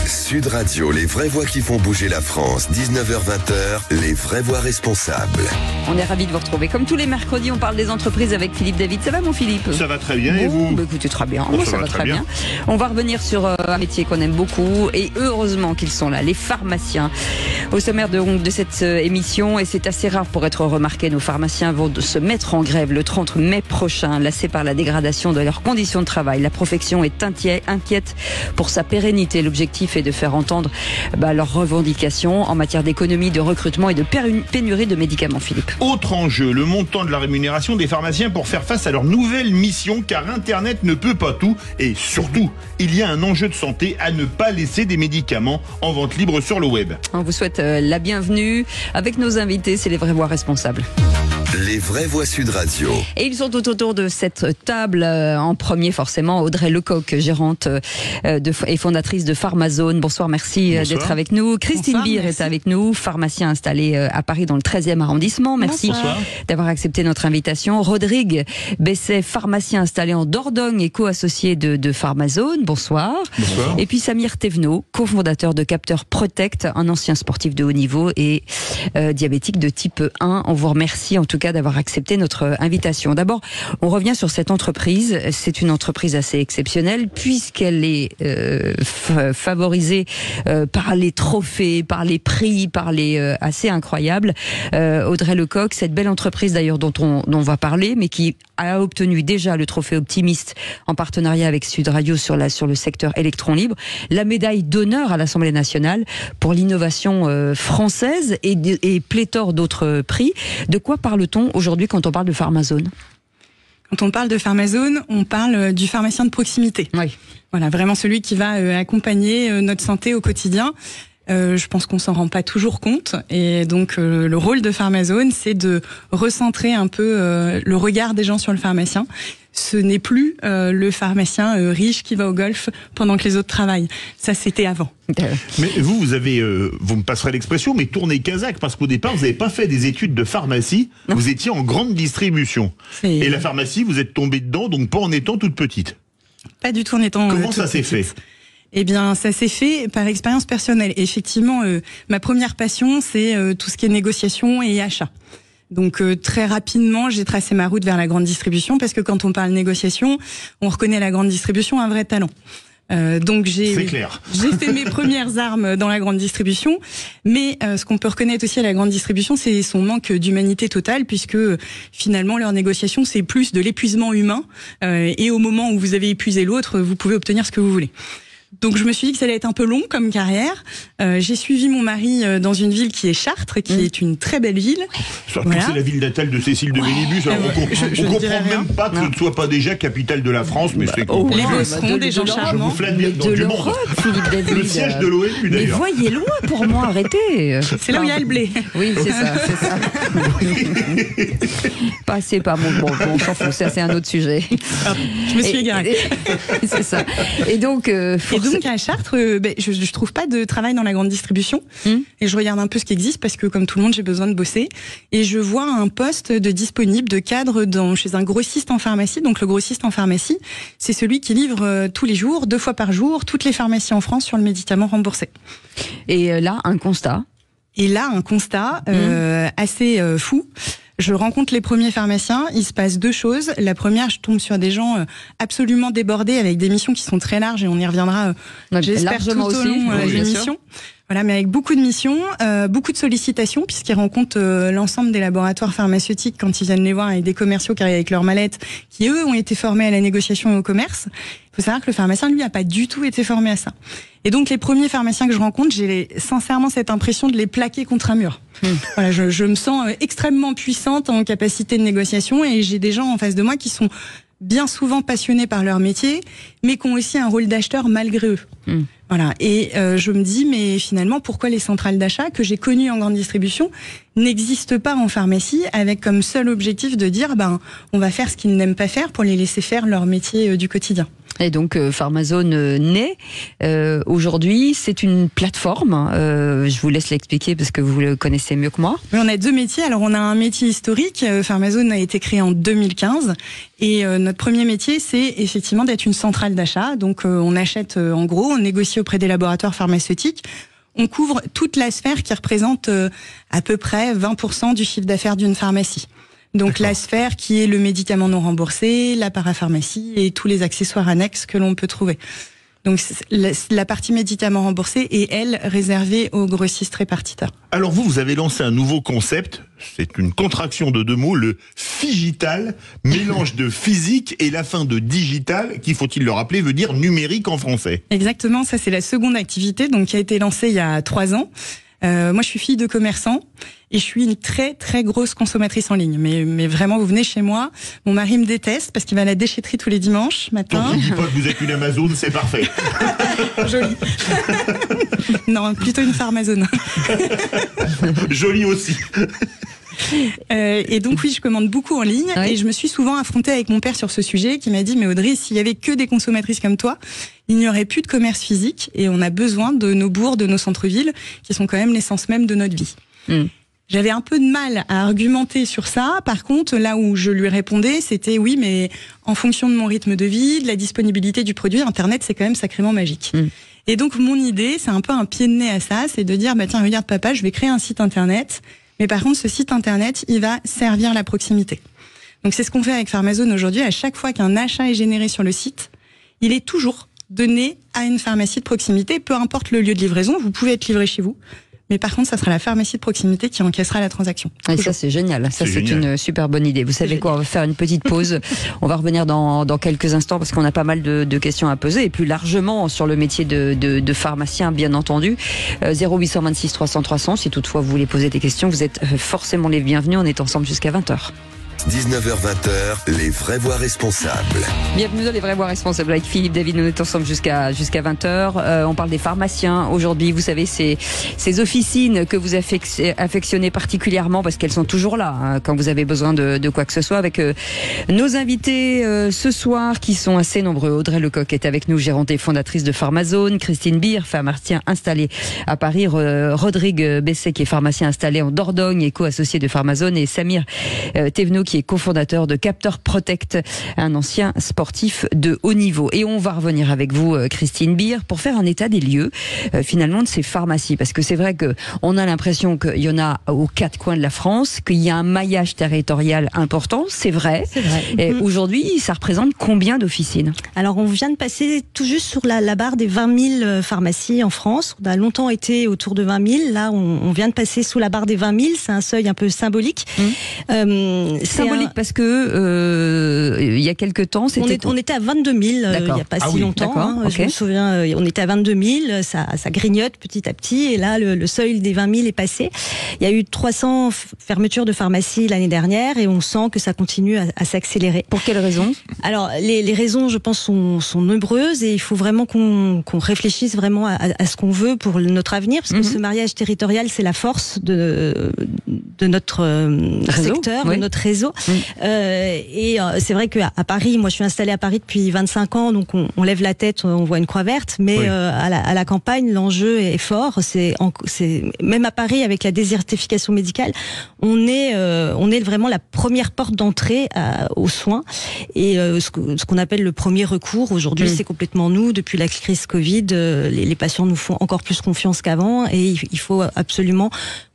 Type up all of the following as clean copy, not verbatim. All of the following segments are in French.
Sud Radio, les vraies voix qui font bouger la France. 19h-20h, les vraies voix responsables. On est ravis de vous retrouver. Comme tous les mercredis, on parle des entreprises avec Philippe David. Ça va, mon Philippe? Ça va très bien, et vous? Écoutez, très bien. Moi, ça va très bien. On va revenir sur un métier qu'on aime beaucoup, et heureusement qu'ils sont là, les pharmaciens. Au sommaire de cette émission, et c'est assez rare pour être remarqué, nos pharmaciens vont se mettre en grève le 30 mai prochain, lassés par la dégradation de leurs conditions de travail. La profession est inquiète pour sa pérennité. L'objectif est de faire entendre leurs revendications en matière d'économie, de recrutement et de pénurie de médicaments, Philippe. Autre enjeu, le montant de la rémunération des pharmaciens pour faire face à leur nouvelle mission, car Internet ne peut pas tout. Et surtout, il y a un enjeu de santé à ne pas laisser des médicaments en vente libre sur le web. On vous souhaite la bienvenue avec nos invités, c'est les vraies voix responsables. Les vraies voix Sud Radio. Et ils sont tout autour de cette table. En premier, forcément, Audrey Lecoq, gérante et fondatrice de Pharmazone. Bonsoir, merci d'être avec nous. Christine Beer est avec nous, pharmacien installé à Paris dans le 13e arrondissement. Merci d'avoir accepté notre invitation. Rodrigue Besset, pharmacien installé en Dordogne et co-associé de Pharmazone. Bonsoir. Bonsoir. Et puis Samir Thévenot, cofondateur de Capteur Protect, un ancien sportif de haut niveau et diabétique de type 1. On vous remercie en tout cas d'avoir accepté notre invitation. D'abord, on revient sur cette entreprise. C'est une entreprise assez exceptionnelle puisqu'elle est favorisée par les trophées, par les prix, par les assez incroyables. Audrey Lecoq, cette belle entreprise d'ailleurs dont on va parler, mais qui a obtenu déjà le trophée Optimiste en partenariat avec Sud Radio sur le secteur électron libre, la médaille d'honneur à l'Assemblée nationale pour l'innovation française et pléthore d'autres prix. De quoi parle-t-on aujourd'hui quand on parle de Pharmazone ? Quand on parle de Pharmazone, on parle du pharmacien de proximité. Oui. Voilà, vraiment celui qui va accompagner notre santé au quotidien. Je pense qu'on s'en rend pas toujours compte, et donc le rôle de Pharmazone, c'est de recentrer un peu le regard des gens sur le pharmacien. Ce n'est plus le pharmacien riche qui va au golf pendant que les autres travaillent. Ça, c'était avant. Mais vous me passerez l'expression, mais tournez Kazakh, parce qu'au départ, vous n'avez pas fait des études de pharmacie, non. Vous étiez en grande distribution. Et la pharmacie, vous êtes tombée dedans, donc pas en étant toute petite. Pas du tout en étant Comment ça s'est fait ? Eh bien, ça s'est fait par expérience personnelle. Et effectivement, ma première passion, c'est tout ce qui est négociation et achat. Donc très rapidement, j'ai tracé ma route vers la grande distribution, parce que quand on parle négociation, on reconnaît la grande distribution un vrai talent. Donc j'ai fait mes premières armes dans la grande distribution, mais ce qu'on peut reconnaître aussi à la grande distribution, c'est son manque d'humanité totale, puisque finalement leur négociation, c'est plus de l'épuisement humain, et au moment où vous avez épuisé l'autre, vous pouvez obtenir ce que vous voulez. Donc je me suis dit que ça allait être un peu long comme carrière. J'ai suivi mon mari dans une ville qui est Chartres, qui est une très belle ville. Surtout que c'est la ville natale de Cécile de Bélibus. Alors on comprend même pas que ce ne soit pas déjà capitale de la France, mais c'est les Bosserons, des gens charmants. Je vous flatte bien dans du monde. Philippe David. Le siège de l'ONU d'ailleurs. Mais voyez loin pour moi, arrêtez. C'est là où il y a le blé. Oui, c'est ça. Passez pas bon, on s'en fout, ça c'est un autre sujet. Je me suis égarée. C'est ça. Et donc à Chartres, je trouve pas de travail dans la grande distribution. Et je regarde un peu ce qui existe, parce que comme tout le monde, j'ai besoin de bosser. Et je vois un poste de disponible de cadre chez un grossiste en pharmacie. Donc le grossiste en pharmacie, c'est celui qui livre tous les jours, 2 fois par jour, toutes les pharmacies en France sur le médicament remboursé. Et là, un constat. Assez fou. Je rencontre les premiers pharmaciens, il se passe 2 choses. La première, je tombe sur des gens absolument débordés, avec des missions qui sont très larges, et on y reviendra, j'espère, tout au long de l'émission. Voilà, mais avec beaucoup de missions, beaucoup de sollicitations, puisqu'ils rencontrent l'ensemble des laboratoires pharmaceutiques quand ils viennent les voir, avec des commerciaux qui arrivent avec leurs mallettes, qui eux ont été formés à la négociation et au commerce. Il faut savoir que le pharmacien, lui, n'a pas du tout été formé à ça. Et donc les premiers pharmaciens que je rencontre, j'ai sincèrement cette impression de les plaquer contre un mur. Voilà, je me sens extrêmement puissante en capacité de négociation, et j'ai des gens en face de moi qui sont bien souvent passionnés par leur métier, mais qui ont aussi un rôle d'acheteur malgré eux. Voilà. Et je me dis, mais finalement, pourquoi les centrales d'achat que j'ai connues en grande distribution n'existent pas en pharmacie, avec comme seul objectif de dire, on va faire ce qu'ils n'aiment pas faire pour les laisser faire leur métier du quotidien. Et donc Pharmazone naît. Aujourd'hui, c'est une plateforme. Je vous laisse l'expliquer parce que vous le connaissez mieux que moi. Oui, on a deux métiers. Alors on a un métier historique. Pharmazone a été créé en 2015 et notre premier métier, c'est effectivement d'être une centrale d'achat. Donc on achète en gros, on négocie auprès des laboratoires pharmaceutiques. On couvre toute la sphère qui représente à peu près 20% du chiffre d'affaires d'une pharmacie. Donc la sphère qui est le médicament non remboursé, la parapharmacie et tous les accessoires annexes que l'on peut trouver. Donc la partie médicaments remboursés est, elle, réservée aux grossistes répartiteurs. Alors vous avez lancé un nouveau concept, c'est une contraction de deux mots, le phygital, mélange de physique et la fin de digital, qui, faut-il le rappeler, veut dire numérique en français. Exactement, ça c'est la seconde activité donc, qui a été lancée il y a 3 ans. Moi je suis fille de commerçant et je suis une très très grosse consommatrice en ligne. Mais vraiment, vous venez chez moi, mon mari me déteste parce qu'il va à la déchetterie tous les dimanches matin. Donc, je dis pas que vous êtes une Amazon, c'est parfait. Joli. Non, plutôt une Pharmazone. Joli aussi. Et donc oui, je commande beaucoup en ligne et je me suis souvent affrontée avec mon père sur ce sujet qui m'a dit mais Audrey, s'il y avait que des consommatrices comme toi, il n'y aurait plus de commerce physique et on a besoin de nos bourgs, de nos centres-villes qui sont quand même l'essence même de notre vie. J'avais un peu de mal à argumenter sur ça. Par contre, là où je lui répondais, c'était oui, mais en fonction de mon rythme de vie, de la disponibilité du produit, Internet, c'est quand même sacrément magique. Et donc, mon idée, c'est un peu un pied de nez à ça, c'est de dire, bah tiens, regarde papa, je vais créer un site Internet. Mais par contre, ce site Internet, il va servir la proximité. Donc, c'est ce qu'on fait avec Pharmazone aujourd'hui. À chaque fois qu'un achat est généré sur le site, il est toujours donné à une pharmacie de proximité, peu importe le lieu de livraison. Vous pouvez être livré chez vous. Mais par contre, ça sera la pharmacie de proximité qui encaissera la transaction. Et ça, c'est génial. Ça, c'est une super bonne idée. Vous savez quoi, on va faire une petite pause. On va revenir dans quelques instants parce qu'on a pas mal de questions à poser et plus largement sur le métier de pharmacien, bien entendu. 0826 300 300. Si toutefois vous voulez poser des questions, vous êtes forcément les bienvenus. On est ensemble jusqu'à 20h. 19h-20h, les vraies voix responsables. Bienvenue dans les vraies voix responsables avec Philippe David. Nous sommes ensemble jusqu'à 20h. On parle des pharmaciens aujourd'hui. Vous savez, ces officines que vous affectionnez particulièrement parce qu'elles sont toujours là hein, quand vous avez besoin de quoi que ce soit. Avec nos invités ce soir qui sont assez nombreux. Audrey Lecoq est avec nous, gérante et fondatrice de Pharmazone. Christine Beer, pharmacien installé à Paris. Rodrigue Besset qui est pharmacien installé en Dordogne et co-associé de Pharmazone. Et Samir Thévenot qui est cofondateur de Capteur Protect, un ancien sportif de haut niveau. Et on va revenir avec vous, Christine Beer, pour faire un état des lieux, finalement, de ces pharmacies. Parce que c'est vrai qu'on a l'impression qu'il y en a aux 4 coins de la France, qu'il y a un maillage territorial important, c'est vrai. C'est vrai. Et aujourd'hui, ça représente combien d'officines ? Alors, on vient de passer tout juste sur la barre des 20 000 pharmacies en France. On a longtemps été autour de 20 000. Là, on vient de passer sous la barre des 20 000. C'est un seuil un peu symbolique. Symbolique parce que il y a quelques temps, on était à 22 000 il n'y a pas si longtemps. Hein, okay. Je me souviens, on était à 22 000, ça grignote petit à petit, et là le seuil des 20 000 est passé. Il y a eu 300 fermetures de pharmacies l'année dernière, et on sent que ça continue à s'accélérer. Pour quelles raisons ? Alors les raisons, je pense, sont nombreuses, et il faut vraiment qu'on réfléchisse vraiment à ce qu'on veut pour notre avenir, parce que ce mariage territorial, c'est la force de notre secteur, de notre réseau. Et c'est vrai qu'à Paris, moi je suis installée à Paris depuis 25 ans, donc on lève la tête, on voit une croix verte, mais à la campagne, l'enjeu est fort. C'est même à Paris, avec la désertification médicale, on est vraiment la première porte d'entrée aux soins, et ce qu'on appelle le premier recours aujourd'hui, c'est complètement nous. Depuis la crise Covid, les patients nous font encore plus confiance qu'avant, et il faut absolument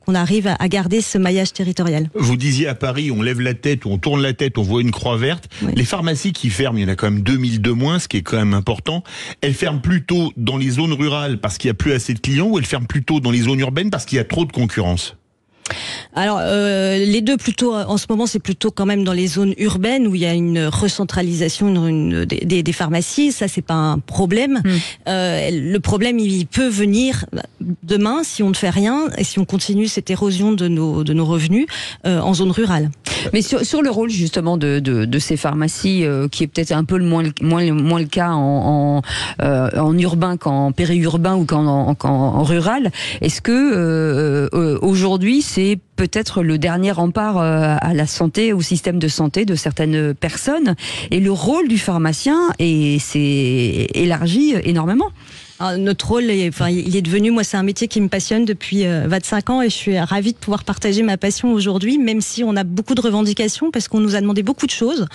qu'on arrive à garder ce maillage territorial. Vous disiez à Paris, on lève la tête, on tourne la tête, on voit une croix verte. Oui. Les pharmacies qui ferment, il y en a quand même 2000 de moins, ce qui est quand même important. Elles ferment plutôt dans les zones rurales parce qu'il n'y a plus assez de clients, ou elles ferment plutôt dans les zones urbaines parce qu'il y a trop de concurrence ? Alors les deux, plutôt en ce moment, c'est plutôt quand même dans les zones urbaines où il y a une recentralisation des pharmacies. Ça, c'est pas un problème. Le problème, il peut venir demain si on ne fait rien et si on continue cette érosion de nos revenus en zone rurale. Mais sur le rôle justement de ces pharmacies, qui est peut-être un peu moins le cas en urbain qu'en périurbain ou qu'en rural, est-ce que aujourd'hui c'est peut-être le dernier rempart à la santé, au système de santé de certaines personnes. Et le rôle du pharmacien s'est élargi énormément. Alors, notre rôle, il est devenu, moi c'est un métier qui me passionne depuis 25 ans et je suis ravie de pouvoir partager ma passion aujourd'hui, même si on a beaucoup de revendications parce qu'on nous a demandé beaucoup de choses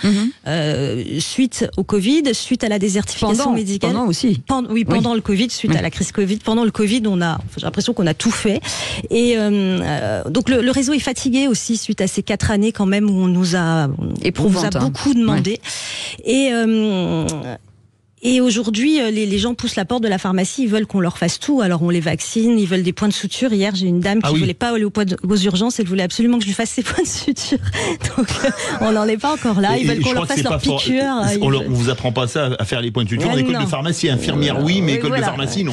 suite au Covid, suite à la désertification médicale. Pendant aussi. Pendant le Covid, suite à la crise Covid. Pendant le Covid, j'ai l'impression qu'on a tout fait. Et donc le réseau est fatigué aussi suite à ces 4 années quand même où on nous a beaucoup demandé. Et aujourd'hui, les gens poussent la porte de la pharmacie, ils veulent qu'on leur fasse tout. Alors on les vaccine, ils veulent des points de suture. Hier, j'ai une dame qui voulait pas aller aux urgences, elle voulait absolument que je lui fasse ses points de suture. Donc on n'en est pas encore là. Ils veulent qu'on leur fasse leur piqûre. On vous apprend pas ça à faire les points de suture en école de pharmacie. Infirmière, oui, mais école de pharmacie, non.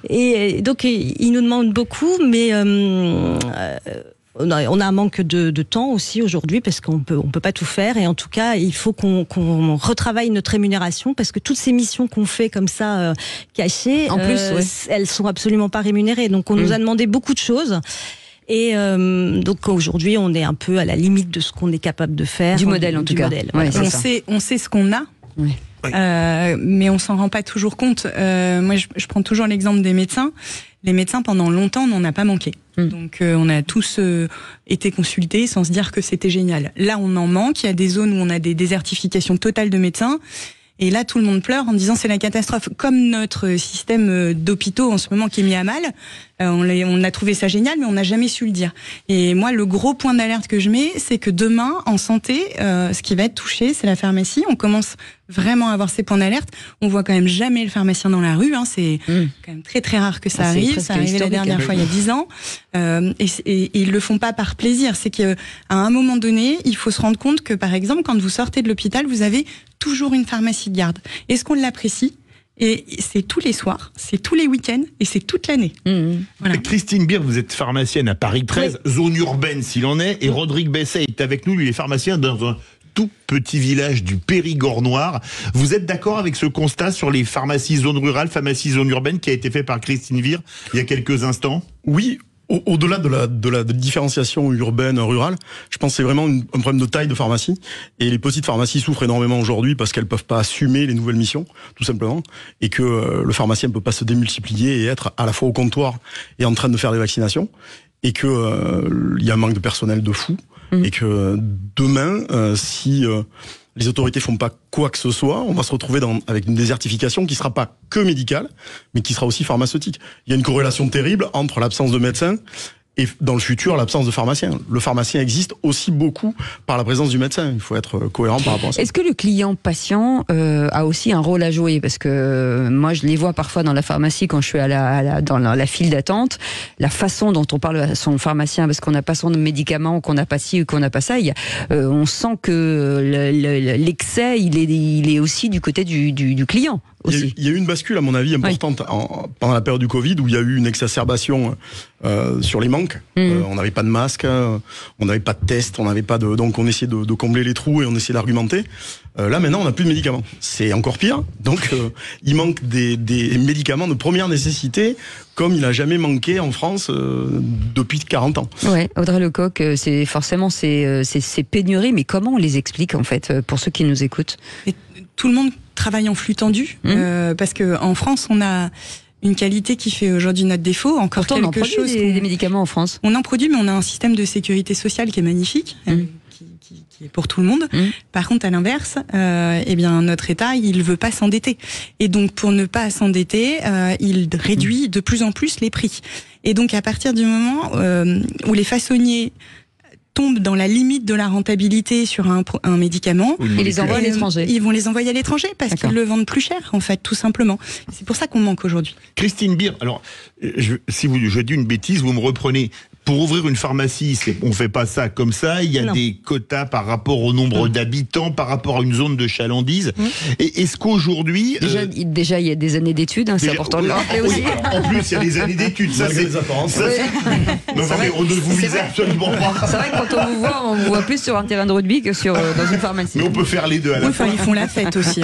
Et donc ils nous demandent beaucoup, mais on a un manque de temps aussi aujourd'hui parce qu'on peut pas tout faire et en tout cas il faut qu'on retravaille notre rémunération parce que toutes ces missions qu'on fait comme ça cachées, en plus, elles sont absolument pas rémunérées. Donc on nous a demandé beaucoup de choses. Et donc aujourd'hui on est un peu à la limite de ce qu'on est capable de faire. Du modèle en tout cas. Ouais, on sait ce qu'on a. Oui. Mais on s'en rend pas toujours compte. Moi, je prends toujours l'exemple des médecins. Les médecins, pendant longtemps, n'en a pas manqué. Donc, on a tous été consultés sans se dire que c'était génial. Là, on en manque. Il y a des zones où on a des désertifications totales de médecins. Et là, tout le monde pleure en disant c'est la catastrophe. Comme notre système d'hôpitaux en ce moment qui est mis à mal, on a trouvé ça génial, mais on n'a jamais su le dire. Et moi, le gros point d'alerte que je mets, c'est que demain, en santé, ce qui va être touché, c'est la pharmacie. On commence vraiment à avoir ces points d'alerte. On voit quand même jamais le pharmacien dans la rue. C'est quand même très très rare que ça arrive. Ça arrivait la dernière fois il y a 10 ans. Et ils le font pas par plaisir. C'est qu'à un moment donné, il faut se rendre compte que, par exemple, quand vous sortez de l'hôpital, vous avez toujours une pharmacie de garde. Est-ce qu'on l'apprécie ? Et c'est tous les soirs, c'est tous les week-ends et c'est toute l'année. Voilà. Christine Beer, vous êtes pharmacienne à Paris 13, zone urbaine s'il en est, et Rodrigue Besset est avec nous, lui il est pharmacien dans un tout petit village du Périgord noir. Vous êtes d'accord avec ce constat sur les pharmacies zone rurale, pharmacies zone urbaine qui a été fait par Christine Beer il y a quelques instants ? Oui. Au-delà de la différenciation urbaine-rurale, je pense que c'est vraiment un problème de taille de pharmacie. Et les petites pharmacies souffrent énormément aujourd'hui parce qu'elles peuvent pas assumer les nouvelles missions, tout simplement. Et que le pharmacien ne peut pas se démultiplier et être à la fois au comptoir et en train de faire des vaccinations. Et que il y a un manque de personnel de fou. Et que demain, si les autorités font pas quoi que ce soit, on va se retrouver avec une désertification qui sera pas que médicale, mais qui sera aussi pharmaceutique. Il y a une corrélation terrible entre l'absence de médecins et dans le futur l'absence de pharmaciens. Le pharmacien existe aussi beaucoup par la présence du médecin. Il faut être cohérent par rapport à ça. Est-ce que le client patient a aussi un rôle à jouer ? Parce que moi je les vois parfois dans la pharmacie quand je suis dans la file d'attente, la façon dont on parle à son pharmacien parce qu'on n'a pas son médicament, qu'on n'a pas ci ou qu'on n'a pas ça, on sent que l'excès il est aussi du côté du client. Il y a eu une bascule, à mon avis, importante pendant la période du Covid, où il y a eu une exacerbation sur les manques. On n'avait pas de masques, on n'avait pas de tests, on n'avait pas de... Donc on essayait de combler les trous et on essayait d'argumenter. Là, maintenant, on n'a plus de médicaments. C'est encore pire. Donc il manque des médicaments de première nécessité, comme il n'a jamais manqué en France depuis 40 ans. Ouais, Audrey Lecoq, c'est forcément ces pénuries, mais comment on les explique, en fait, pour ceux qui nous écoutent ? Et tout le monde travaille en flux tendu, parce que en France, on a une qualité qui fait aujourd'hui notre défaut. Encore pourtant, quelque chose. On en produit des médicaments en France. On en produit, mais on a un système de sécurité sociale qui est magnifique, qui est pour tout le monde. Par contre, à l'inverse, eh bien notre État, il veut pas s'endetter, et donc pour ne pas s'endetter, il réduit de plus en plus les prix. Et donc à partir du moment où les façonniers tombent dans la limite de la rentabilité sur un médicament, ils les envoient à l'étranger. Ils vont les envoyer à l'étranger parce qu'ils le vendent plus cher, en fait, tout simplement. C'est pour ça qu'on manque aujourd'hui. Christine Beer, alors, si je dis une bêtise, vous me reprenez. Pour ouvrir une pharmacie, on fait pas ça comme ça. Il y a des quotas par rapport au nombre d'habitants, par rapport à une zone de chalandise. Et est-ce qu'aujourd'hui... Déjà, il y a des années d'études, c'est important de le rappeler aussi. En plus, il y a des années d'études. Ça, c'est des apparences. Non, mais on ne vous vise absolument pas. C'est vrai que quand on vous voit plus sur un terrain de rugby que dans une pharmacie. Mais on peut faire les deux à la fois. Ils font la fête aussi.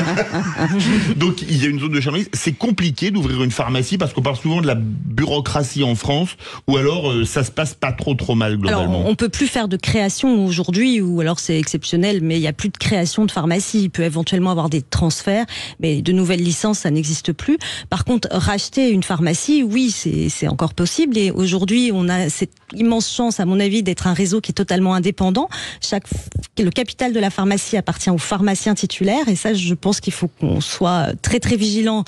Donc, il y a une zone de chalandise. C'est compliqué d'ouvrir une pharmacie parce qu'on parle souvent de la bureaucratie en France, ou alors ça se passe passe pas trop mal globalement? Alors, on peut plus faire de création aujourd'hui, ou alors c'est exceptionnel, mais il n'y a plus de création de pharmacie. Il peut éventuellement avoir des transferts, mais de nouvelles licences, ça n'existe plus. Par contre, racheter une pharmacie, oui, c'est encore possible. Et aujourd'hui, on a cette immense chance, à mon avis, d'être un réseau qui est totalement indépendant. Le capital de la pharmacie appartient aux pharmaciens titulaires, et ça, je pense qu'il faut qu'on soit très très vigilant.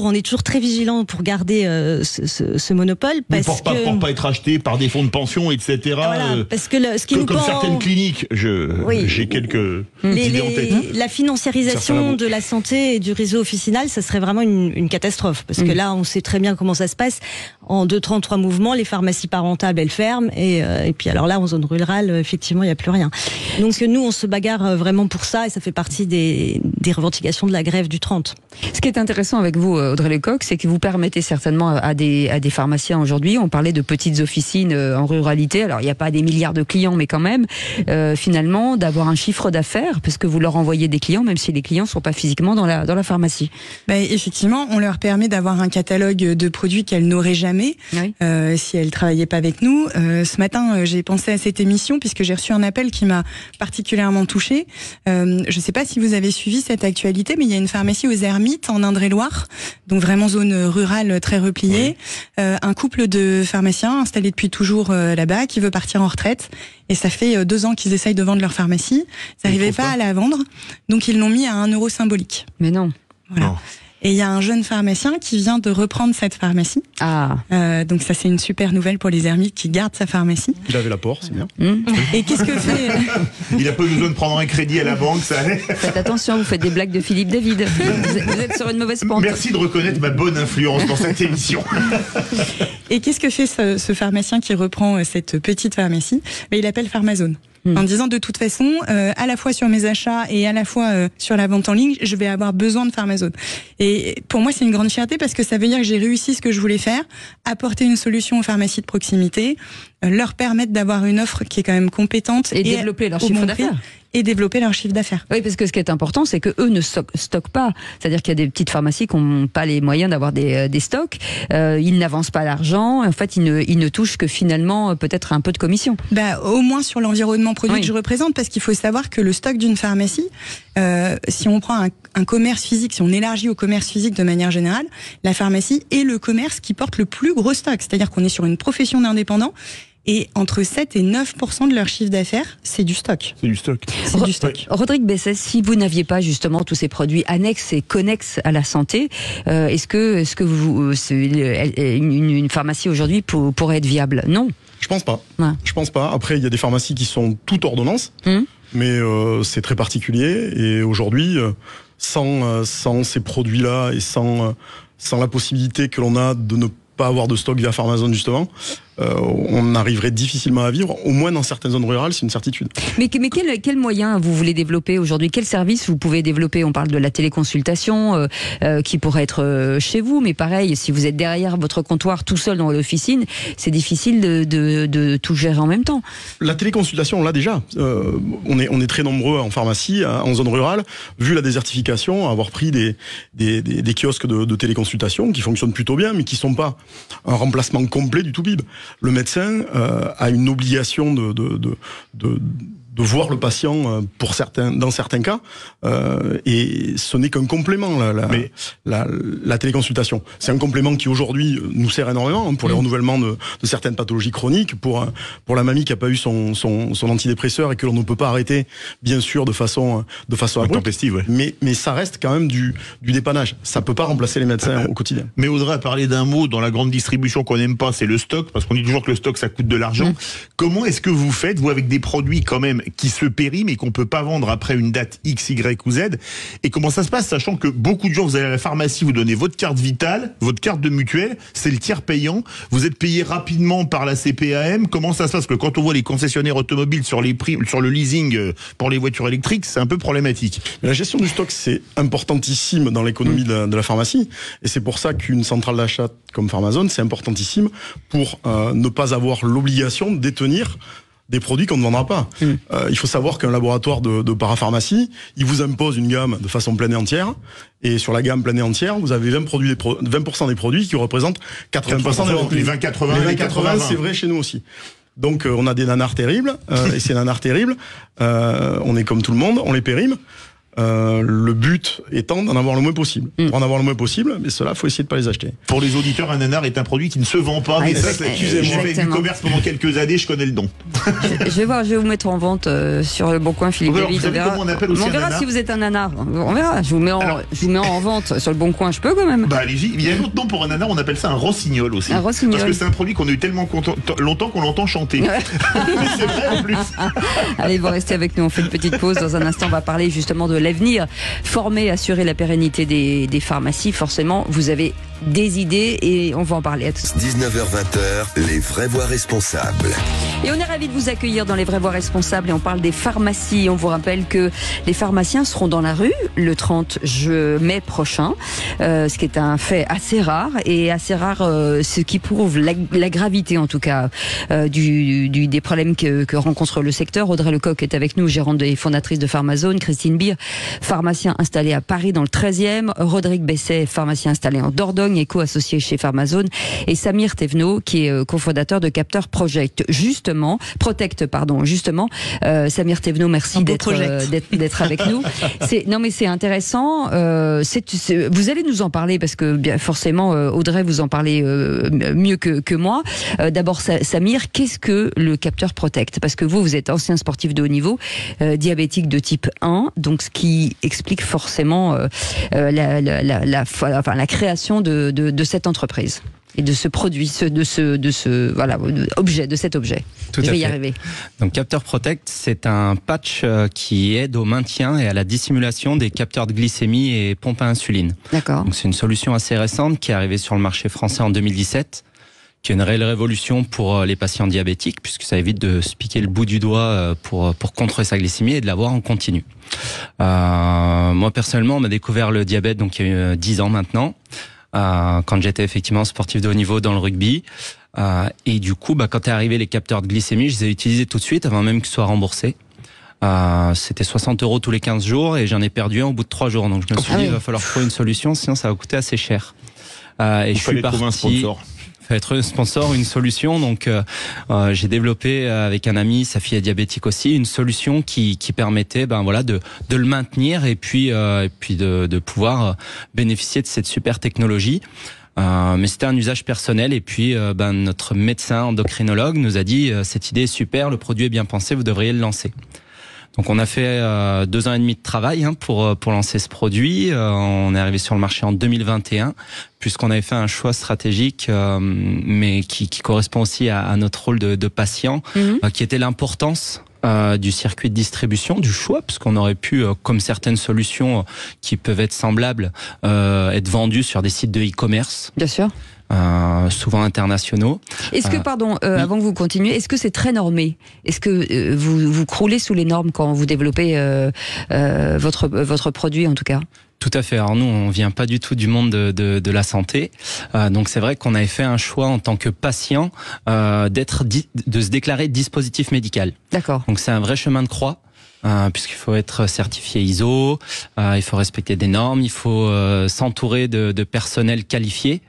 On est toujours très vigilant pour garder ce monopole. Mais pour pas être acheté par des fonds de pension, etc. Voilà, parce que ce qui nous comme certaines cliniques, j'ai quelques idées en tête. La financiarisation de la santé et du réseau officinal, ça serait vraiment une catastrophe. Parce que là, on sait très bien comment ça se passe. En 2-3 mouvements, les pharmacies pas rentables, elles ferment. Et puis alors là, en zone rurale, effectivement, il n'y a plus rien. Donc nous, on se bagarre vraiment pour ça, et ça fait partie des revendications de la grève du 30. Ce qui est intéressant avec vous, Audrey Lecoq, c'est que vous permettez certainement à des pharmaciens aujourd'hui, on parlait de petites officines en ruralité, alors il n'y a pas des milliards de clients, mais quand même, finalement, d'avoir un chiffre d'affaires, parce que vous leur envoyez des clients, même si les clients ne sont pas physiquement dans la pharmacie. Effectivement, on leur permet d'avoir un catalogue de produits qu'elles n'auraient jamais, si elles ne travaillaient pas avec nous. Ce matin, j'ai pensé à cette émission, puisque j'ai reçu un appel qui m'a particulièrement touchée. Je ne sais pas si vous avez suivi cette actualité, mais il y a une pharmacie aux Hermites, en Indre-et-Loire, donc vraiment zone rurale très repliée. Un couple de pharmaciens installés depuis toujours là-bas, qui veut partir en retraite, et ça fait 2 ans qu'ils essayent de vendre leur pharmacie. Ils n'arrivaient pas à la vendre, donc ils l'ont mis à 1 euro symbolique. Mais non. Voilà. Non. Et il y a un jeune pharmacien qui vient de reprendre cette pharmacie. Donc ça, c'est une super nouvelle pour les Hermites qui gardent sa pharmacie. Il avait l'apport, c'est bien. Et qu'est-ce que fait Il n'a pas besoin de prendre un crédit à la banque, ça allait. Faites attention, vous faites des blagues de Philippe David. Vous êtes sur une mauvaise pente. Merci de reconnaître ma bonne influence dans cette émission. Et qu'est-ce que fait ce pharmacien qui reprend cette petite pharmacie? Il appelle Pharmazone. En disant, de toute façon, à la fois sur mes achats et à la fois sur la vente en ligne, je vais avoir besoin de Pharmazone. Et pour moi, c'est une grande fierté, parce que ça veut dire que j'ai réussi ce que je voulais faire, apporter une solution aux pharmacies de proximité, leur permettre d'avoir une offre qui est quand même compétente et développer leur chiffre d'affaires. Et développer leur chiffre d'affaires. Oui, parce que ce qui est important, c'est que eux ne stockent pas. C'est-à-dire qu'il y a des petites pharmacies qui n'ont pas les moyens d'avoir des stocks. Ils n'avancent pas l'argent. En fait, ils ne touchent que finalement peut-être un peu de commission. Au moins sur l'environnement produit que je représente, parce qu'il faut savoir que le stock d'une pharmacie, si on prend un commerce physique, si on élargit au commerce physique de manière générale, la pharmacie est le commerce qui porte le plus gros stock. C'est-à-dire qu'on est sur une profession d'indépendants. Et entre 7 et 9% de leur chiffre d'affaires, c'est du stock. C'est du stock. C'est du stock. Rodrigue Bessès, si vous n'aviez pas justement tous ces produits annexes et connexes à la santé, est-ce que une pharmacie aujourd'hui pourrait être viable? Non. Je pense pas. Je pense pas. Après, il y a des pharmacies qui sont toutes ordonnances, mais c'est très particulier. Et aujourd'hui, sans ces produits-là et sans la possibilité que l'on a de ne pas avoir de stock via Pharmazone, justement, on arriverait difficilement à vivre, au moins dans certaines zones rurales, c'est une certitude. Mais quel moyen vous voulez développer aujourd'hui? Quel service vous pouvez développer? On parle de la téléconsultation qui pourrait être chez vous, mais pareil, si vous êtes derrière votre comptoir tout seul dans l'officine, c'est difficile de tout gérer en même temps. La téléconsultation, on l'a déjà. On est très nombreux en pharmacie, en zone rurale, vu la désertification, à avoir pris des kiosques de téléconsultation qui fonctionnent plutôt bien, mais qui sont pas un remplacement complet du tout-bib. Le médecin a une obligation de voir le patient dans certains cas, et ce n'est qu'un complément, la téléconsultation. C'est un complément qui aujourd'hui nous sert énormément pour les renouvellements de certaines pathologies chroniques, pour la mamie qui a pas eu son antidépresseur et que l'on ne peut pas arrêter, bien sûr, de façon intempestive. Mais ça reste quand même du dépannage. Ça peut pas remplacer les médecins au quotidien. Mais Audrey a parlé d'un mot dans la grande distribution qu'on n'aime pas, c'est le stock, parce qu'on dit toujours que le stock ça coûte de l'argent. Comment est-ce que vous faites, vous, avec des produits quand même qui se périment et qu'on peut pas vendre après une date X, Y ou Z? Et comment ça se passe, sachant que beaucoup de gens, vous allez à la pharmacie, vous donnez votre carte vitale, votre carte de mutuelle, c'est le tiers payant, vous êtes payé rapidement par la CPAM. Comment ça se passe? Parce que quand on voit les concessionnaires automobiles sur les prix, sur le leasing pour les voitures électriques, c'est un peu problématique. Mais la gestion du stock, c'est importantissime dans l'économie de la pharmacie, et c'est pour ça qu'une centrale d'achat comme Pharmazone, c'est importantissime pour ne pas avoir l'obligation de détenir des produits qu'on ne vendra pas. Il faut savoir qu'un laboratoire de parapharmacie, il vous impose une gamme de façon pleine et entière. Et sur la gamme pleine et entière, vous avez 20% des produits qui représentent 80% des les 20-80. Les 20-80, c'est vrai chez nous aussi. Donc on a des nanars terribles, et ces nanars terribles, on est comme tout le monde, on les périme. Le but étant d'en avoir le moins possible. Pour en avoir le moins possible, mais cela, faut essayer de pas les acheter. Pour les auditeurs, un nanar est un produit qui ne se vend pas. Mais ça, j'ai fait du commerce pendant quelques années, je connais le don. Je vais vous mettre en vente sur le Bon Coin, Philippe David. On verra si vous êtes un nanar. On verra. Je vous mets en vente sur le Bon Coin. Je peux quand même. Bah allez-y. Il y a un autre nom pour un nanar. On appelle ça un rossignol aussi. Un rossignol. Parce que c'est un produit qu'on a eu tellement longtemps qu'on l'entend chanter. Mais c'est vrai en plus. Allez, vous restez avec nous. On fait une petite pause. Dans un instant, on va parler justement de l'avenir. Former, assurer la pérennité des pharmacies. Forcément, vous avez des idées et on va en parler à tous. 19h-20h, les vraies voix responsables. Et on est ravis de vous accueillir dans les vraies voix responsables et on parle des pharmacies. On vous rappelle que les pharmaciens seront dans la rue le 30 mai prochain, ce qui est un fait assez rare ce qui prouve la gravité en tout cas des problèmes que rencontre le secteur. Audrey Lecoq est avec nous, gérante et fondatrice de Pharmazone. Christine Beer, pharmacien installé à Paris dans le 13e. Rodrigue Besset, pharmacien installé en Dordogne, éco-associé chez Pharmazone. Et Samir Thévenot, qui est cofondateur de Capteur Protect. Justement, Samir Thévenot, merci d'être avec nous. C'est intéressant. Vous allez nous en parler parce que bien forcément, Audrey, vous en parlez mieux que moi. D'abord, Samir, qu'est-ce que le Capteur Protect? Parce que vous êtes ancien sportif de haut niveau, diabétique de type 1, donc ce qui explique forcément la création de cette entreprise et de ce produit, de cet objet. Tout Je vais à y fait. arriver. Donc Capteur Protect, c'est un patch qui aide au maintien et à la dissimulation des capteurs de glycémie et pompes à insuline. D'accord. Donc c'est une solution assez récente qui est arrivée sur le marché français en 2017. Qui est une réelle révolution pour les patients diabétiques, puisque ça évite de se piquer le bout du doigt pour contrôler sa glycémie et de l'avoir en continu. Moi, personnellement, on m'a découvert le diabète donc il y a eu 10 ans maintenant, quand j'étais effectivement sportif de haut niveau dans le rugby. Et du coup, quand est arrivé les capteurs de glycémie, je les ai utilisés tout de suite, avant même qu'ils soient remboursés. C'était 60 € tous les 15 jours et j'en ai perdu un au bout de 3 jours. Donc je me suis dit, il va falloir trouver une solution, sinon ça va coûter assez cher. Et je suis parti... un sponsor. Être un sponsor, une solution. Donc, j'ai développé avec un ami, sa fille est diabétique aussi, une solution qui permettait, de le maintenir et puis de pouvoir bénéficier de cette super technologie. Mais c'était un usage personnel et puis notre médecin endocrinologue nous a dit cette idée est super, le produit est bien pensé, vous devriez le lancer. Donc on a fait 2 ans et demi de travail pour lancer ce produit. On est arrivé sur le marché en 2021 puisqu'on avait fait un choix stratégique, mais qui correspond aussi à notre rôle de patient, qui était l'importance du circuit de distribution, du choix, parce qu'on aurait pu, comme certaines solutions qui peuvent être semblables, être vendues sur des sites de e-commerce. Bien sûr. Souvent internationaux. Est-ce que, avant que vous continuiez, est-ce que c'est très normé? Est-ce que vous croulez sous les normes quand vous développez votre produit en tout cas? Tout à fait. Alors nous, on vient pas du tout du monde de la santé, donc c'est vrai qu'on avait fait un choix en tant que patient de se déclarer dispositif médical. D'accord. Donc c'est un vrai chemin de croix. Puisqu'il faut être certifié ISO, il faut respecter des normes, il faut s'entourer de personnel qualifié.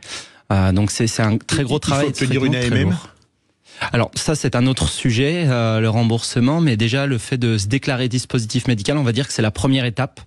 Donc c'est un très gros travail. Il faut obtenir une AMM. Alors ça c'est un autre sujet, le remboursement, mais déjà le fait de se déclarer dispositif médical, on va dire que c'est la première étape.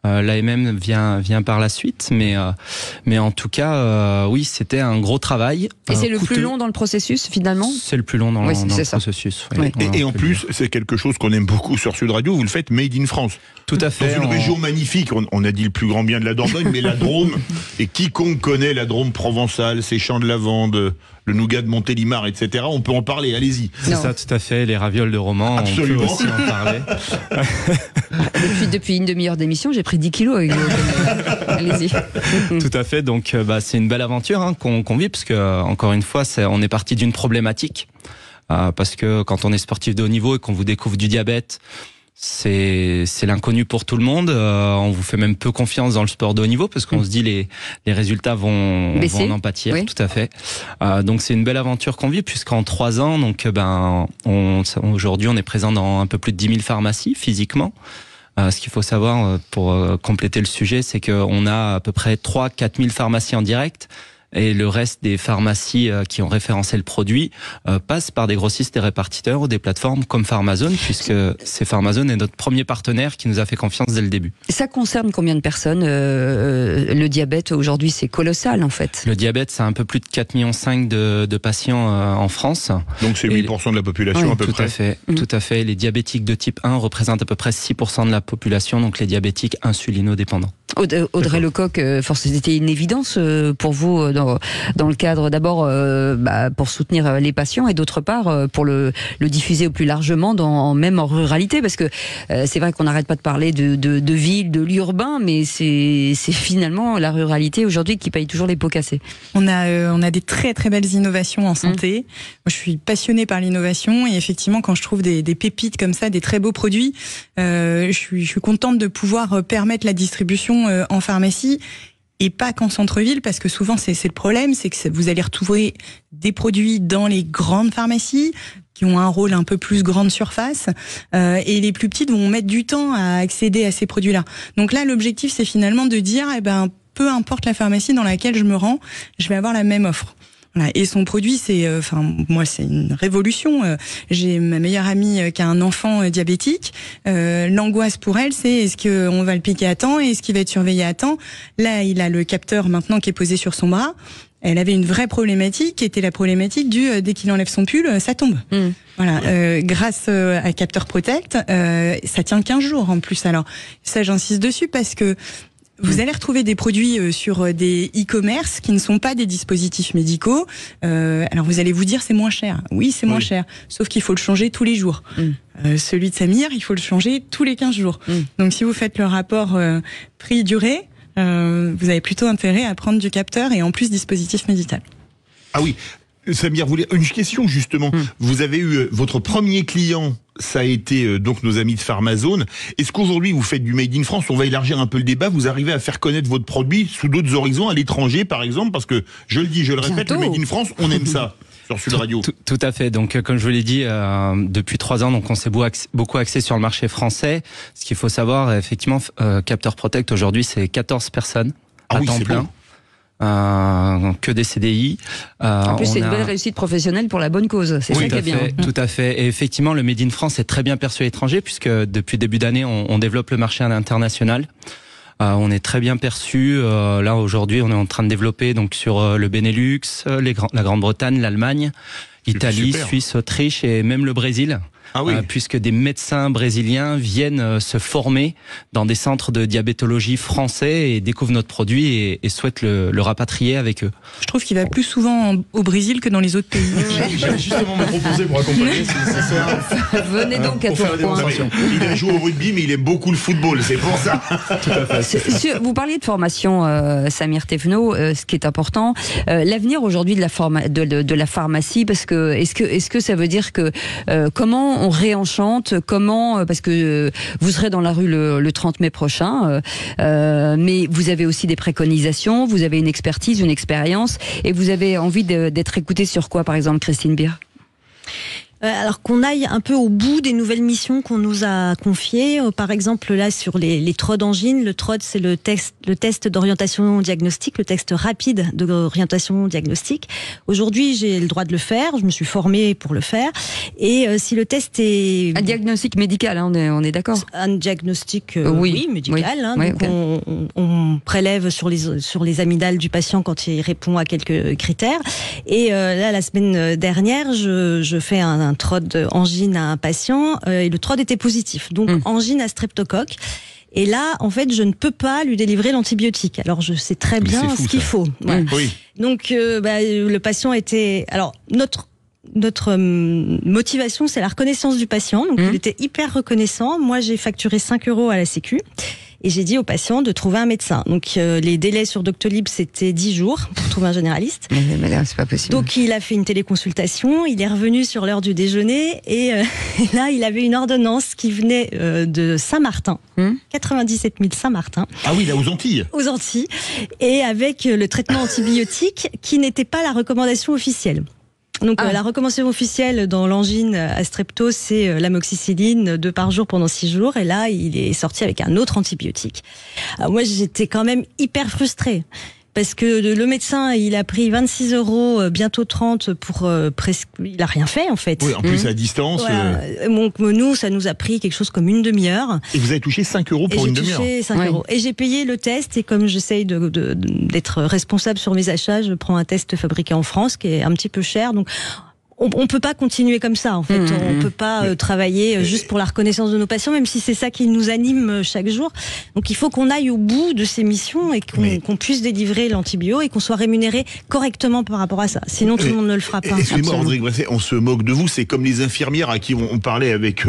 L'AMM vient par la suite, mais en tout cas, oui, c'était un gros travail. Et c'est le plus long dans le processus, finalement? C'est le plus long dans le processus. Oui. Et en plus, c'est quelque chose qu'on aime beaucoup sur Sud Radio, vous le faites made in France. Tout à fait. Dans une région magnifique, on a dit le plus grand bien de la Dordogne, mais la Drôme, et quiconque connaît la Drôme provençale, ses champs de lavande, le nougat de Montélimar, etc. On peut en parler, allez-y. C'est ça, tout à fait, les ravioles de Romans, absolument. On peut aussi en parler. Depuis une demi-heure d'émission, j'ai pris 10 kilos avec vous. Allez-y. Tout à fait, donc c'est une belle aventure qu'on vit, parce que encore une fois, on est parti d'une problématique, parce que quand on est sportif de haut niveau et qu'on vous découvre du diabète, c'est l'inconnu pour tout le monde. On vous fait même peu confiance dans le sport de haut niveau parce qu'on se dit les résultats vont en pâtir. Oui. Tout à fait. Donc c'est une belle aventure qu'on vit puisqu'en 3 ans, donc aujourd'hui on est présent dans un peu plus de 10 000 pharmacies physiquement. Ce qu'il faut savoir pour compléter le sujet, c'est qu'on a à peu près 3-4 000 pharmacies en direct. Et le reste des pharmacies qui ont référencé le produit passent par des grossistes et répartiteurs ou des plateformes comme Pharmazone, puisque c'est Pharmazone est notre premier partenaire qui nous a fait confiance dès le début. Ça concerne combien de personnes le diabète aujourd'hui, c'est colossal en fait. Le diabète, c'est un peu plus de 4,5 millions de patients en France. Donc c'est 8% de la population à peu près. Tout à fait. Les diabétiques de type 1 représentent à peu près 6% de la population, donc les diabétiques insulinodépendants. Audrey Lecoq, c'était une évidence pour vous dans le cadre d'abord pour soutenir les patients et d'autre part pour le diffuser au plus largement même en ruralité, parce que c'est vrai qu'on n'arrête pas de parler de ville, de l'urbain, mais c'est finalement la ruralité aujourd'hui qui paye toujours les pots cassés. On a des très très belles innovations en santé. Moi, je suis passionnée par l'innovation et effectivement quand je trouve des pépites comme ça, des très beaux produits, je suis contente de pouvoir permettre la distribution en pharmacie et pas qu'en centre-ville, parce que souvent c'est le problème, c'est que vous allez retrouver des produits dans les grandes pharmacies qui ont un rôle un peu plus grande surface et les plus petites vont mettre du temps à accéder à ces produits-là. Donc là, l'objectif c'est finalement de dire peu importe la pharmacie dans laquelle je me rends, je vais avoir la même offre. Voilà. Et son produit, c'est une révolution. J'ai ma meilleure amie qui a un enfant diabétique. L'angoisse pour elle, c'est est-ce qu'on va le piquer à temps et est-ce qu'il va être surveillé à temps. Là, il a le capteur maintenant qui est posé sur son bras. Elle avait une vraie problématique qui était la problématique dès qu'il enlève son pull, ça tombe. Voilà. Grâce à Capteur Protect, ça tient 15 jours en plus. Alors ça, j'insiste dessus parce que vous allez retrouver des produits sur des e-commerce qui ne sont pas des dispositifs médicaux. Alors vous allez vous dire c'est moins cher. Oui, c'est moins cher. Sauf qu'il faut le changer tous les jours. Celui de Samir, il faut le changer tous les 15 jours. Donc si vous faites le rapport prix-durée, vous avez plutôt intérêt à prendre du capteur et en plus dispositif médical. Ah oui. Samir, une question justement. Vous avez eu votre premier client, ça a été donc nos amis de Pharmazone. Est-ce qu'aujourd'hui vous faites du Made in France? On va élargir un peu le débat. Vous arrivez à faire connaître votre produit sous d'autres horizons, à l'étranger par exemple? Parce que, je le dis, je le répète, le Made in France, on aime ça. Sur Sud Radio. Tout à fait. Donc, comme je vous l'ai dit, depuis 3 ans, donc on s'est beaucoup axé sur le marché français. Ce qu'il faut savoir, effectivement, Capteur Protect aujourd'hui, c'est 14 personnes à temps plein. Que des CDI. En plus, c'est une belle réussite professionnelle pour la bonne cause. C'est ça qui est bien. Tout à fait. Et effectivement, le Made in France est très bien perçu à l'étranger puisque depuis début d'année, on développe le marché à l'international. On est très bien perçu. Là, aujourd'hui, on est en train de développer donc sur le Benelux, la Grande-Bretagne, l'Allemagne, Italie, Suisse, Autriche et même le Brésil. Ah oui. Puisque des médecins brésiliens viennent se former dans des centres de diabétologie français et découvrent notre produit et souhaitent le rapatrier avec eux. Je trouve qu'il va plus souvent au Brésil que dans les autres pays. J'allais justement me proposer pour accompagner. Venez donc à Tourcoing. Il a joué au rugby, mais il aime beaucoup le football, c'est pour ça. Tout à fait. Vous parliez de formation, Samir Thévenot, ce qui est important. L'avenir aujourd'hui de la pharmacie, parce que est-ce que ça veut dire que comment on réenchante, parce que vous serez dans la rue le 30 mai prochain, mais vous avez aussi des préconisations, vous avez une expertise, une expérience, et vous avez envie d'être écouté sur quoi, par exemple, Christine Beer? Alors qu'on aille un peu au bout des nouvelles missions qu'on nous a confiées. Par exemple, là, sur les TROD Engine, le TROD, c'est le test d'orientation diagnostique, le test rapide d'orientation diagnostique. Aujourd'hui, j'ai le droit de le faire. Je me suis formée pour le faire. Et si le test est... Un diagnostic médical, hein, on est d'accord? Un diagnostic, oui, médical. Oui. Hein, oui, donc okay. on prélève sur les amygdales du patient quand il répond à quelques critères. Et là, la semaine dernière, je fais un TROD angine à un patient et le TROD était positif. Donc angine à streptocoque. Et là, en fait, je ne peux pas lui délivrer l'antibiotique. Alors, je sais très bien ce qu'il faut. Voilà. Oui. Donc, le patient était... Alors, notre motivation, c'est la reconnaissance du patient. Donc, il était hyper reconnaissant. Moi, j'ai facturé 5 € à la Sécu. Et j'ai dit aux patients de trouver un médecin. Donc les délais sur Doctolib, c'était 10 jours pour trouver un généraliste. Mais là, c'est pas possible. Donc il a fait une téléconsultation, il est revenu sur l'heure du déjeuner et là il avait une ordonnance qui venait de Saint-Martin, 97 000 Saint-Martin. Ah oui, là aux Antilles. Aux Antilles, et avec le traitement antibiotique qui n'était pas la recommandation officielle. Donc la recommandation officielle dans l'angine à strepto, c'est l'amoxicilline 2 par jour pendant 6 jours. Et là, il est sorti avec un autre antibiotique. Alors, moi, j'étais quand même hyper frustrée. Parce que le médecin, il a pris 26 €, bientôt 30 pour il a rien fait en fait. Oui, en plus à distance. Voilà. Donc nous, ça nous a pris quelque chose comme une demi-heure. Et vous avez touché 5 € pour une demi-heure. J'ai touché 5 €. Et j'ai payé le test. Et comme j'essaye d'être responsable sur mes achats, je prends un test fabriqué en France qui est un petit peu cher. Donc on peut pas continuer comme ça en fait. On peut pas travailler juste pour la reconnaissance de nos patients, même si c'est ça qui nous anime chaque jour. Donc il faut qu'on aille au bout de ces missions et qu'on puisse délivrer l'antibio et qu'on soit rémunéré correctement par rapport à ça. Sinon tout le monde ne le fera pas. Excusez-moi, Rodrigue Bresset, on se moque de vous. C'est comme les infirmières à qui on parlait avec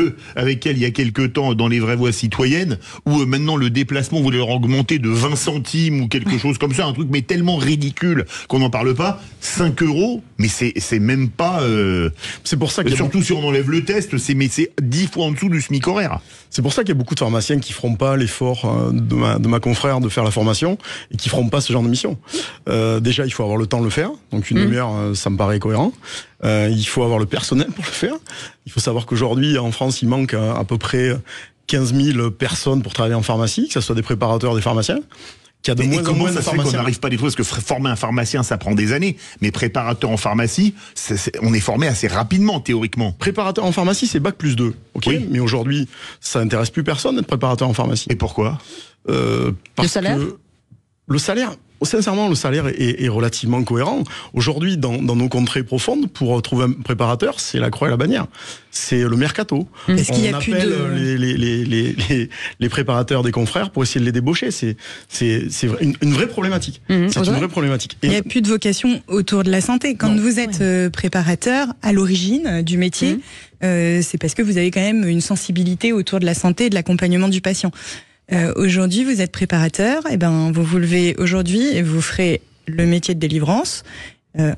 elles il y a quelques temps dans les vraies voix citoyennes, où maintenant le déplacement voulait leur augmenter de 20 centimes ou quelque chose comme ça, un truc mais tellement ridicule qu'on n'en parle pas. 5 €, mais c'est même pas. C'est pour ça que surtout si on enlève le test, c'est 10 fois en dessous du SMIC horaire. C'est pour ça qu'il y a beaucoup de pharmaciens qui feront pas l'effort de ma confrère de faire la formation et qui feront pas ce genre de mission. Déjà, il faut avoir le temps de le faire. Donc une demi-heure, ça me paraît cohérent. Il faut avoir le personnel pour le faire. Il faut savoir qu'aujourd'hui, en France, il manque à peu près 15 000 personnes pour travailler en pharmacie, que ce soit des préparateurs, des pharmaciens. Et comment ça se fait qu'on n'arrive pas des fois, parce que former un pharmacien, ça prend des années, mais préparateur en pharmacie, on est formé assez rapidement, théoriquement. Préparateur en pharmacie, c'est Bac+2, ok. Oui. Mais aujourd'hui, ça n'intéresse plus personne d'être préparateur en pharmacie. Et pourquoi Le salaire ? Le salaire, sincèrement, le salaire est relativement cohérent. Aujourd'hui, dans nos contrées profondes, pour trouver un préparateur, c'est la croix et la bannière. C'est le mercato. Est-ce qu'il y a on plus appelle les préparateurs des confrères pour essayer de les débaucher. C'est une vraie problématique. C'est une vraie problématique. Il n'y a plus de vocation autour de la santé. Quand vous êtes préparateur à l'origine du métier, c'est parce que vous avez quand même une sensibilité autour de la santé et de l'accompagnement du patient. Aujourd'hui, vous êtes préparateur, et vous vous levez aujourd'hui et vous ferez le métier de délivrance.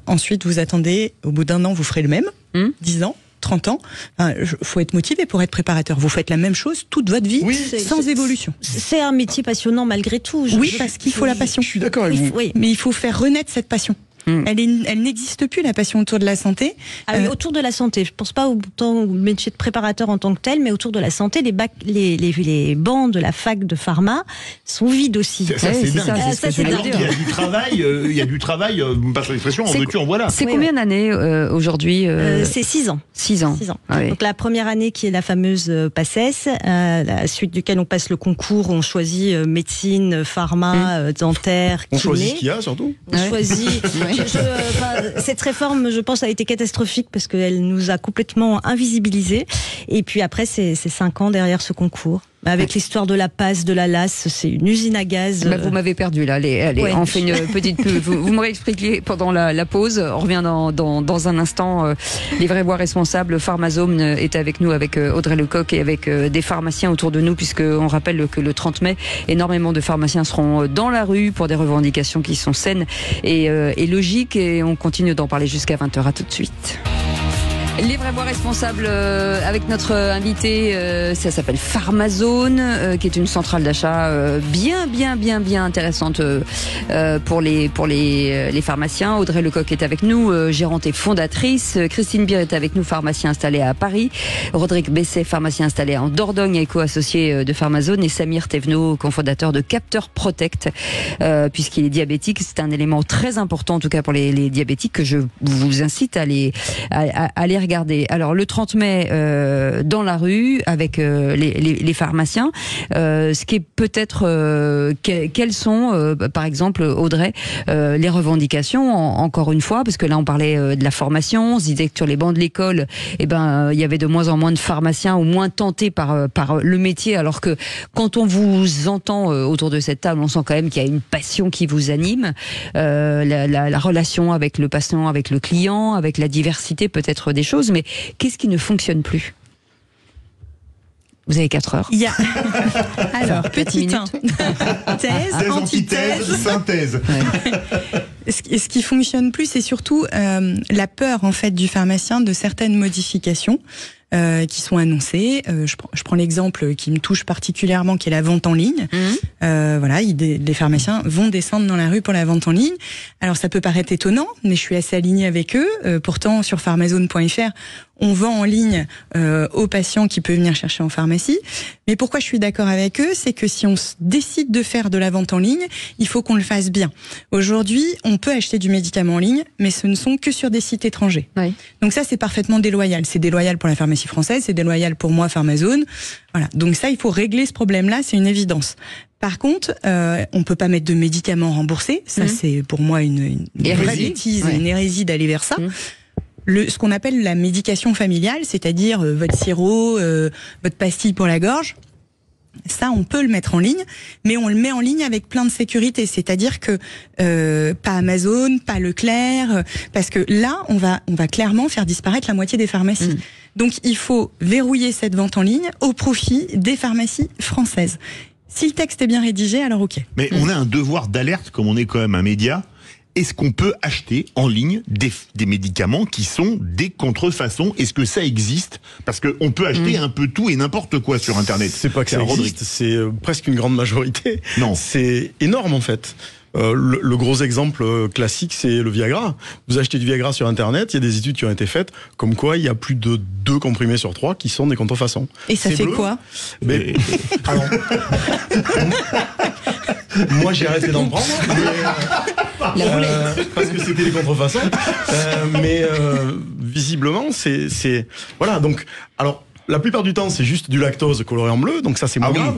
Ensuite, vous attendez, au bout d'1 an, vous ferez le même, 10 ans, 30 ans. Faut être motivé pour être préparateur. Vous faites la même chose toute votre vie, sans évolution. C'est un métier passionnant malgré tout. Parce qu'il faut la passion. Je suis d'accord avec vous. Mais il faut faire renaître cette passion. Elle n'existe plus, la passion autour de la santé. Autour de la santé, je pense pas autant au métier de préparateur en tant que tel, mais autour de la santé, les bancs de la fac de pharma sont vides aussi. Ça, c'est dingue. Ça, c'est dingue. Il y a du travail, vous me passez l'expression, en veux-tu, en voilà. C'est combien d'années aujourd'hui C'est 6 ans. 6 ans. 6 ans. Ah oui. Donc la première année qui est la fameuse PACES, la suite duquel on passe le concours, on choisit médecine, pharma, dentaire, kiné. On choisit ce qu'il y a surtout. On choisit. Cette réforme, je pense, a été catastrophique parce qu'elle nous a complètement invisibilisés. Et puis après, c'est 5 ans derrière ce concours. Avec l'histoire de la passe, de la LAS, c'est une usine à gaz. Vous m'avez perdu là. Allez, on fait une petite pub. Vous m'aurez expliqué pendant la pause. On revient dans un instant. Les vrais voix responsables. Pharmazone est avec nous, avec Audrey Lecoq et avec des pharmaciens autour de nous, puisqu'on rappelle que le 30 mai, énormément de pharmaciens seront dans la rue pour des revendications qui sont saines et logiques. Et on continue d'en parler jusqu'à 20h. À tout de suite. Les vrais voix responsables avec notre invité, ça s'appelle Pharmazone, qui est une centrale d'achat bien intéressante pour les pharmaciens. Audrey Lecoq est avec nous, gérante et fondatrice. Christine Bier est avec nous, pharmacien installé à Paris. Rodrigue Bresset, pharmacien installé en Dordogne et co-associé de Pharmazone. Et Samir Thévenot, cofondateur de Capteur Protect, puisqu'il est diabétique. C'est un élément très important, en tout cas pour les diabétiques, que je vous incite à les regarder. Alors le 30 mai dans la rue avec les pharmaciens, ce qui est peut-être quelles sont par exemple, Audrey, les revendications encore une fois, parce que là on parlait de la formation, on se disait que sur les bancs de l'école, il y avait de moins en moins de pharmaciens, au moins tentés par le métier, alors que quand on vous entend autour de cette table, on sent quand même qu'il y a une passion qui vous anime, la relation avec le patient, avec le client, avec la diversité peut-être des choses. Mais qu'est-ce qui ne fonctionne plus ? Vous avez 4 heures. Il y a... Alors, petit 1. Thèse, antithèse, synthèse. Ouais. Ce qui fonctionne plus, c'est surtout la peur en fait du pharmacien de certaines modifications qui sont annoncées. Je prends l'exemple qui me touche particulièrement, qui est la vente en ligne. Voilà, les pharmaciens vont descendre dans la rue pour la vente en ligne. Alors ça peut paraître étonnant, mais je suis assez alignée avec eux. Pourtant, sur pharmazone.fr, on vend en ligne aux patients qui peuvent venir chercher en pharmacie. Mais pourquoi je suis d'accord avec eux, c'est que si on décide de faire de la vente en ligne, il faut qu'on le fasse bien. Aujourd'hui, on peut acheter du médicament en ligne, mais ce ne sont que sur des sites étrangers. Oui. Donc ça, c'est parfaitement déloyal. C'est déloyal pour la pharmacie française, c'est déloyal pour moi, Pharmazone. Voilà. Donc ça, il faut régler ce problème-là, c'est une évidence. Par contre, on peut pas mettre de médicaments remboursés. Ça, c'est pour moi une vraie bêtise, une hérésie d'aller vers ça. Ce qu'on appelle la médication familiale, c'est-à-dire votre sirop, votre pastille pour la gorge, ça on peut le mettre en ligne, mais on le met en ligne avec plein de sécurité, c'est-à-dire que pas Amazon, pas Leclerc, parce que là on va clairement faire disparaître la moitié des pharmacies. Donc il faut verrouiller cette vente en ligne au profit des pharmacies françaises. Si le texte est bien rédigé, alors ok. Mais on a un devoir d'alerte, comme on est quand même un média. Est-ce qu'on peut acheter en ligne des médicaments qui sont des contrefaçons? Est-ce que ça existe? Parce qu'on peut acheter un peu tout et n'importe quoi sur Internet. C'est pas que ça existe, c'est presque une grande majorité. Non. C'est énorme en fait. Le gros exemple classique, c'est le Viagra. Vous achetez du Viagra sur Internet, il y a des études qui ont été faites, comme quoi il y a plus de 2 comprimés sur 3 qui sont des contrefaçons. Et ça fait quoi? Mais... Alors... Moi, j'ai arrêté d'en prendre. Parce que c'était des contrefaçons. Mais visiblement, c'est... Voilà, donc... Alors, la plupart du temps, c'est juste du lactose coloré en bleu, donc ça, c'est moins grave.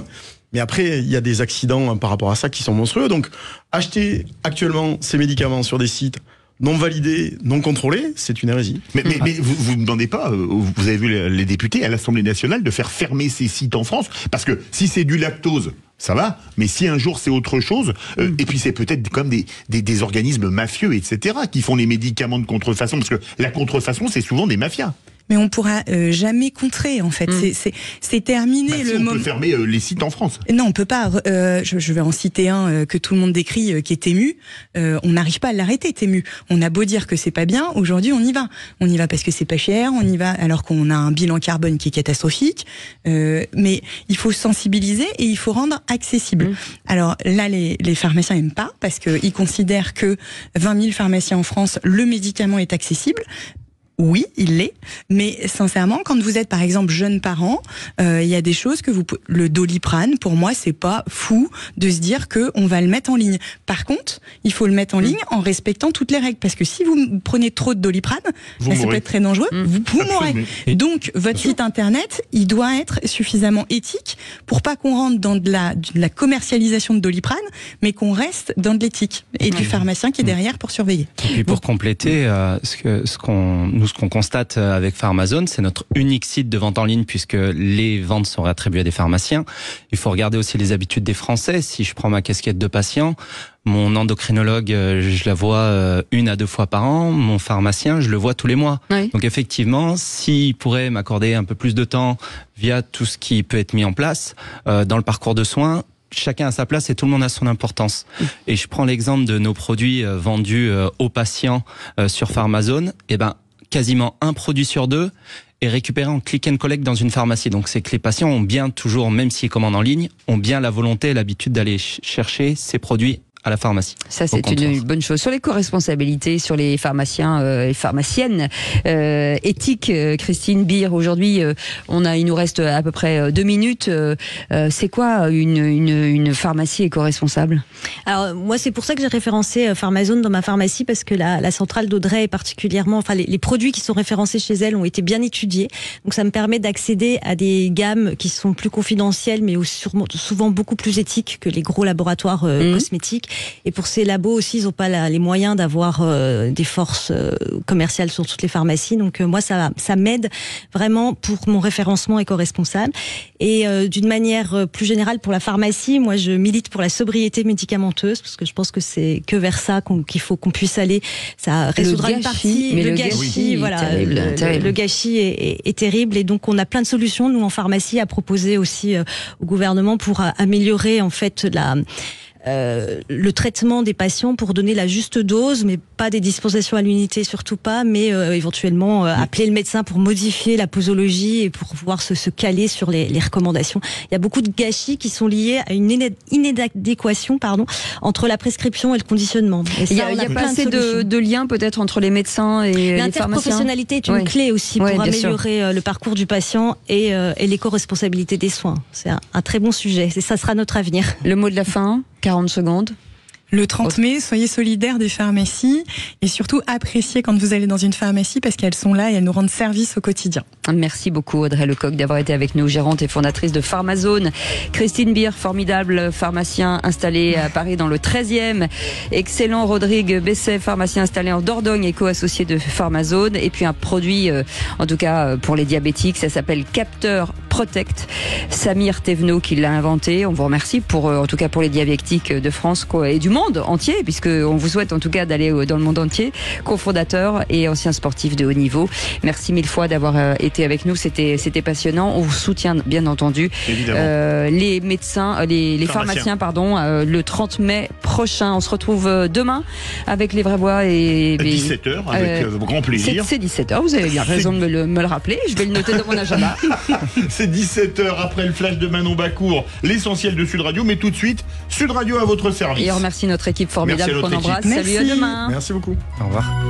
Mais après, il y a des accidents par rapport à ça qui sont monstrueux. Donc, acheter actuellement ces médicaments sur des sites non validés, non contrôlés, c'est une hérésie. Mais vous ne demandez pas, vous avez vu les députés à l'Assemblée nationale de faire fermer ces sites en France? Parce que si c'est du lactose, ça va, mais si un jour c'est autre chose, et puis c'est peut-être comme des organismes mafieux, etc., qui font les médicaments de contrefaçon, parce que la contrefaçon, c'est souvent des mafias. Mais on pourra jamais contrer, en fait. C'est terminé le moment. On peut fermer les sites en France. Non, on peut pas. Je vais en citer un que tout le monde décrit, qui est Temu. On n'arrive pas à l'arrêter, Temu. On a beau dire que c'est pas bien, aujourd'hui on y va. On y va parce que c'est pas cher, on y va alors qu'on a un bilan carbone qui est catastrophique. Mais il faut sensibiliser et il faut rendre accessible. Alors là, les pharmaciens aiment pas parce qu'ils considèrent que 20 000 pharmaciens en France, le médicament est accessible. Oui, il l'est, mais sincèrement, quand vous êtes par exemple jeune parent, il y a des choses que le Doliprane, pour moi, c'est pas fou de se dire que on va le mettre en ligne. Par contre, il faut le mettre en ligne en respectant toutes les règles, parce que si vous prenez trop de Doliprane, ça peut être très dangereux. Vous mourrez. Donc votre site internet, il doit être suffisamment éthique pour pas qu'on rentre dans de la commercialisation de Doliprane, mais qu'on reste dans de l'éthique et du pharmacien qui est derrière pour surveiller. Et puis pour compléter, ce qu'on constate avec Pharmazone, c'est notre unique site de vente en ligne puisque les ventes sont réattribuées à des pharmaciens. Il faut regarder aussi les habitudes des Français. Si je prends ma casquette de patient, mon endocrinologue, je la vois 1 à 2 fois par an. Mon pharmacien, je le vois tous les mois. Oui. Donc effectivement, s'il pourrait m'accorder un peu plus de temps via tout ce qui peut être mis en place dans le parcours de soins, chacun a sa place et tout le monde a son importance. Et je prends l'exemple de nos produits vendus aux patients sur Pharmazone. Eh ben, quasiment 1 produit sur 2 est récupéré en click and collect dans une pharmacie. Donc c'est que les patients ont bien toujours, même s'ils commandent en ligne, ont bien la volonté et l'habitude d'aller chercher ces produits à la pharmacie. Ça, c'est une bonne chose. Sur les co-responsabilités, sur les pharmaciens et pharmaciennes éthiques, Christine Beer, aujourd'hui, il nous reste à peu près 2 minutes. C'est quoi une pharmacie éco-responsable? Alors, moi, c'est pour ça que j'ai référencé Pharmazone dans ma pharmacie, parce que la centrale d'Audrey est particulièrement, enfin, les produits qui sont référencés chez elle ont été bien étudiés. Donc, ça me permet d'accéder à des gammes qui sont plus confidentielles, mais souvent beaucoup plus éthiques que les gros laboratoires cosmétiques. Et pour ces labos aussi, ils n'ont pas les moyens d'avoir des forces commerciales sur toutes les pharmacies. Donc moi, ça m'aide vraiment pour mon référencement éco-responsable. Et d'une manière plus générale pour la pharmacie, moi je milite pour la sobriété médicamenteuse parce que je pense que c'est que vers ça qu'il faut qu'on puisse aller. Ça résoudra une partie. Le gâchis, voilà, terrible. Le gâchis est terrible et donc on a plein de solutions nous en pharmacie à proposer aussi au gouvernement pour améliorer en fait le traitement des patients pour donner la juste dose, mais pas des dispensations à l'unité, surtout pas, mais éventuellement appeler le médecin pour modifier la posologie et pour pouvoir se caler sur les recommandations. Il y a beaucoup de gâchis qui sont liés à une inadéquation entre la prescription et le conditionnement. Et ça, il y a pas assez de liens peut-être entre les médecins et les pharmaciens. L'interprofessionnalité est une clé aussi pour améliorer le parcours du patient et l'éco-responsabilité des soins. C'est un très bon sujet. Et ça sera notre avenir. Le mot de la fin, 40 secondes. Le 30 mai, soyez solidaires des pharmacies et surtout appréciez quand vous allez dans une pharmacie parce qu'elles sont là et elles nous rendent service au quotidien. Merci beaucoup Audrey Lecoq d'avoir été avec nous, gérante et fondatrice de Pharmazone. Christine Beer, formidable pharmacien installé à Paris dans le 13e. Excellent Rodrigue Besset, pharmacien installé en Dordogne et co-associé de Pharmazone. Et puis un produit, en tout cas pour les diabétiques, ça s'appelle Capteur Protect. Samir Thévenot qui l'a inventé. On vous remercie en tout cas pour les diabétiques de France et du monde entier, puisqu'on vous souhaite en tout cas d'aller dans le monde entier. Cofondateur et ancien sportif de haut niveau. Merci mille fois d'avoir été avec nous. C'était passionnant. On vous soutient bien entendu. Les médecins, les pharmaciens, le 30 mai prochain. On se retrouve demain avec les Vraies Voix et 17h avec grand plaisir. C'est 17h. Vous avez bien raison de me le rappeler. Je vais le noter dans mon agenda. C'est 17h après le flash de Manon Bacour, l'essentiel de Sud Radio, mais tout de suite, Sud Radio à votre service. Et on remercie notre équipe formidable qu'on embrasse. Salut, à demain. Merci beaucoup. Au revoir.